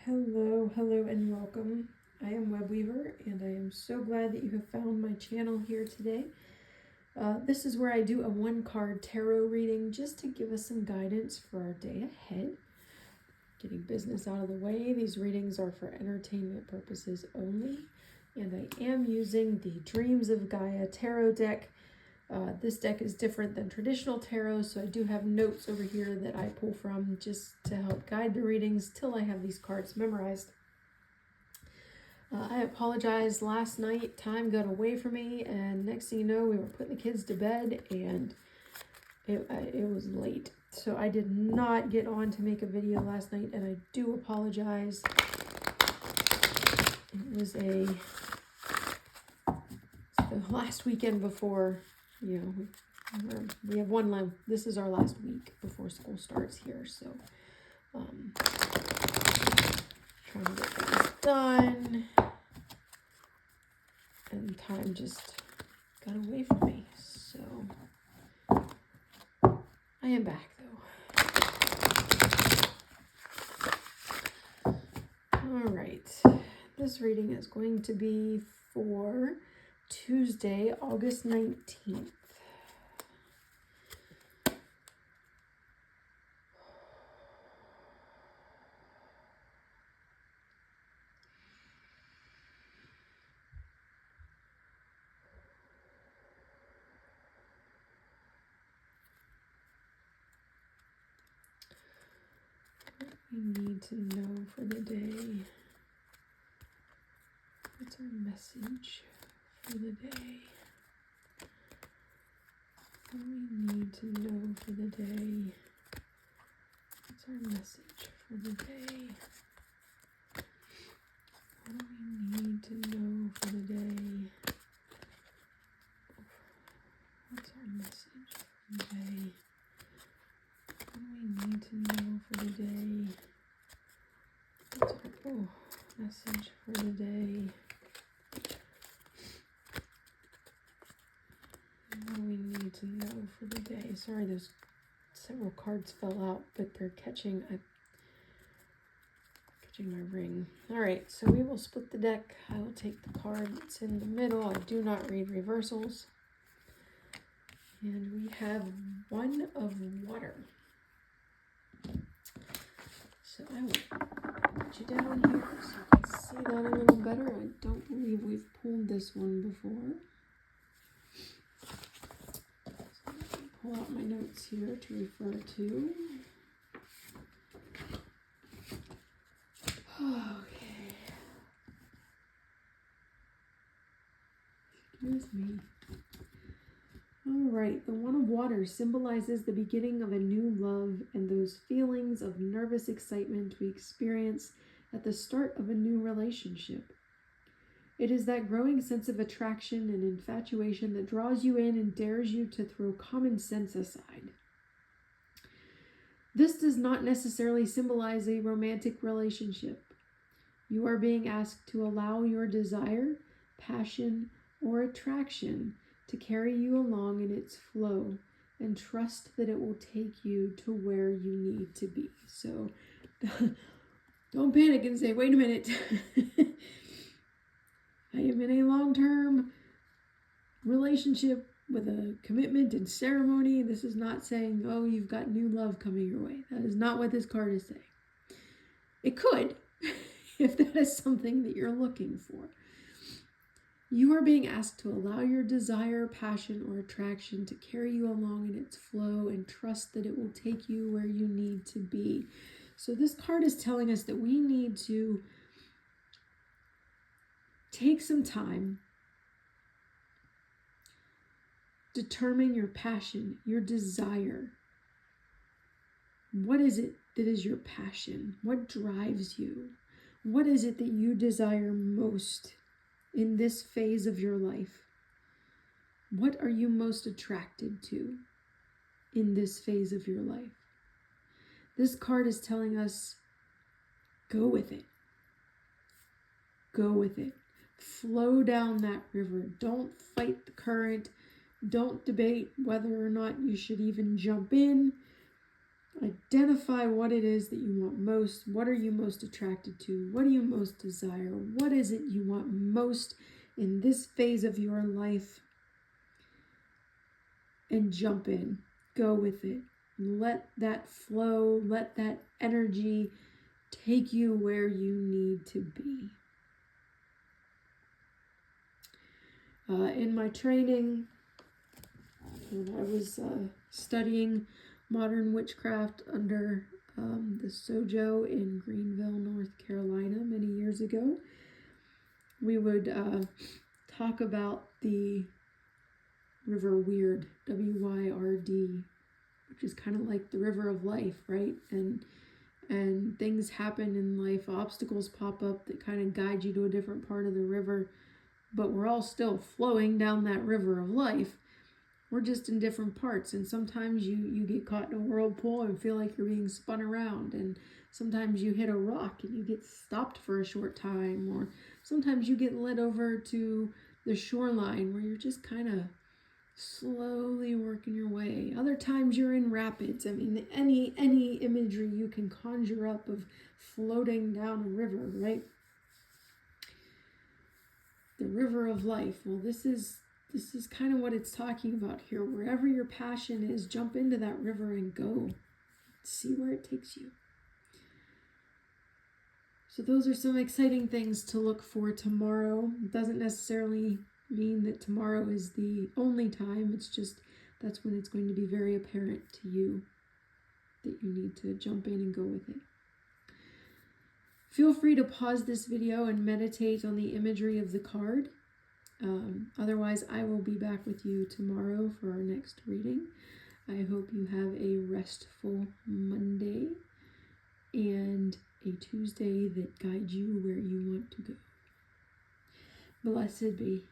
Hello, and welcome. I am Webweaver, and I am so glad that you have found my channel here today. This is where I do a one-card tarot reading just to give us some guidance for our day ahead. Getting business out of the way, these readings are for entertainment purposes only, and I am using the Dreams of Gaia tarot deck. This deck is different than traditional tarot, so I do have notes over here that I pull from just to help guide the readings till I have these cards memorized. I apologize, last night time got away from me, and next thing you know, we were putting the kids to bed, and it was late. So I did not get on to make a video last night, and I do apologize. It was the last weekend before, we have this is our last week before school starts here, so trying to get things done, and time just got away from me, so I am back though. All right, this reading is going to be for Tuesday, August 19th. We need to know for the day. What's our message for the day? What do we need to know for the day? What's our message for the day? What do we need to know for the day? What's our message for the day? What do we need to know for the day? What's our message for the day? What do we need to know for the day? Sorry, there's several cards fell out, but they're catching my ring. All right, so we will split the deck. I will take the card that's in the middle. I do not read reversals. And we have One of Water. So I will put you down here so you can see that a little better. I don't believe we've pulled this one before. So let me pull out my notes here to refer to. Okay. Excuse me. All right, the One of Water symbolizes the beginning of a new love and those feelings of nervous excitement we experience at the start of a new relationship. It is that growing sense of attraction and infatuation that draws you in and dares you to throw common sense aside. This does not necessarily symbolize a romantic relationship. You are being asked to allow your desire, passion, or attraction to carry you along in its flow and trust that it will take you to where you need to be. So don't panic and say, wait a minute. I am in a long-term relationship with a commitment and ceremony. This is not saying, oh, you've got new love coming your way. That is not what this card is saying. It could, if that is something that you're looking for. You are being asked to allow your desire, passion, or attraction to carry you along in its flow and trust that it will take you where you need to be. So this card is telling us that we need to take some time, determine your passion, your desire. What is it that is your passion? What drives you? What is it that you desire most in this phase of your life? What are you most attracted to in this phase of your life? This card is telling us, go with it. Go with it. Flow down that river. Don't fight the current. Don't debate whether or not you should even jump in. Identify what it is that you want most. What are you most attracted to? What do you most desire? What is it you want most in this phase of your life? And jump in. Go with it. Let that flow, let that energy take you where you need to be. In my training, when I was studying modern witchcraft under the Sojo in Greenville, North Carolina, many years ago, we would talk about the River Wyrd, W-Y-R-D, which is kind of like the river of life, right? And things happen in life, obstacles pop up that kind of guide you to a different part of the river, but we're all still flowing down that river of life. We're just in different parts, and sometimes you get caught in a whirlpool and feel like you're being spun around, and sometimes you hit a rock and you get stopped for a short time, or sometimes you get led over to the shoreline where you're just kind of slowly working your way. Other times you're in rapids. I mean, any imagery you can conjure up of floating down a river, right? The river of life. Well, this is kind of what it's talking about here. Wherever your passion is, jump into that river and go. See where it takes you. So those are some exciting things to look for tomorrow. It doesn't necessarily mean that tomorrow is the only time. It's just that's when it's going to be very apparent to you that you need to jump in and go with it. Feel free to pause this video and meditate on the imagery of the card. Otherwise, I will be back with you tomorrow for our next reading. I hope you have a restful Monday and a Tuesday that guides you where you want to go. Blessed be.